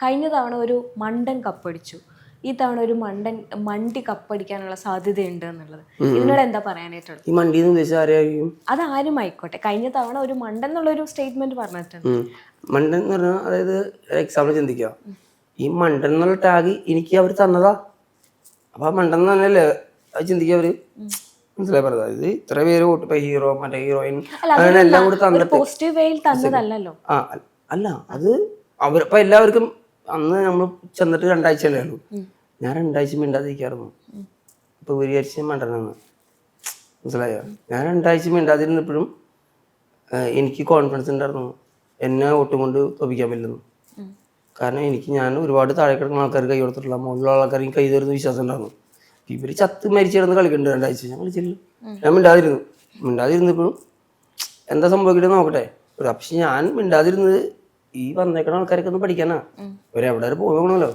കഴിഞ്ഞ തവണ ഒരു മണ്ടൻ കപ്പടിച്ചു, ഈ തവണ ഒരു മണ്ടി കപ്പടിക്കാനുള്ള സാധ്യതയുണ്ട് എന്നുള്ളത്, ഇതിനോട് എന്താ പറയാനായിട്ടുള്ളത്? ഈ മണ്ടി അത് ആരും ആയിക്കോട്ടെ, കഴിഞ്ഞ തവണ ഒരു മണ്ടൻ എന്നുള്ളൊരു സ്റ്റേറ്റ്മെന്റ് പറഞ്ഞിട്ടുണ്ട്. മണ്ടൻ എന്ന് പറഞ്ഞാൽ അതായത് എക്സാമ്പിൾ ചിന്തിക്കുക, ഈ മണ്ടൻ എന്നുള്ള ടാഗ് എനിക്ക് അവർ തന്നതാ. അപ്പൊ ആ മണ്ടൻ എന്ന് പറഞ്ഞല്ലേ അത് ചിന്തിക്കുക അവര്. മനസ്സിലായി പറഞ്ഞത്? അതായത് ഇത്ര പേര് വോട്ട്, ഇപ്പൊ ഹീറോ മറ്റേ ഹീറോയിൻ അങ്ങനെ എല്ലാം കൂടി തന്നിട്ട് അല്ല അത് അവരിപ്പോ എല്ലാവർക്കും അന്ന് നമ്മൾ ചെന്നിട്ട് 2 ആഴ്ചയല്ലേ ഉള്ളൂ. ഞാൻ 2 ആഴ്ച മിണ്ടാതിരിക്കായിരുന്നു. ഇപ്പൊ ഒരു ആഴ്ച മണ്ടനെന്ന് മനസ്സിലായോ? ഞാൻ 2 ആഴ്ച മിണ്ടാതിരുന്നപ്പോഴും എനിക്ക് കോൺഫിഡൻസ് ഉണ്ടായിരുന്നു എന്നെ വോട്ടും കൊണ്ട് തോപ്പിക്കാൻ പറ്റുന്നു. കാരണം ഞാൻ ഒരുപാട് താഴെ കിടക്കുന്ന ആൾക്കാർ കൈ കൊടുത്തിട്ടുള്ള, മുകളിലുള്ള ആൾക്കാർ എനിക്ക് കൈ തരുന്ന വിശ്വാസം ഉണ്ടായിരുന്നു. ഇവര് ചത്ത് മരിച്ചിരുന്ന് കളിക്കുന്നുണ്ട് 2 ആഴ്ച. ഞാൻ കളിച്ചില്ല, ഞാൻ മിണ്ടാതിരുന്നപ്പോഴും എന്താ സംഭവിക്കട്ടെ നോക്കട്ടെ. പക്ഷെ ഞാൻ മിണ്ടാതിരുന്നത് ഈ വന്നേക്കുന്ന ആൾക്കാരൊക്കെ ഒന്ന് പഠിക്കാനാ. ഇവരെവിടെ പോകുന്നോ.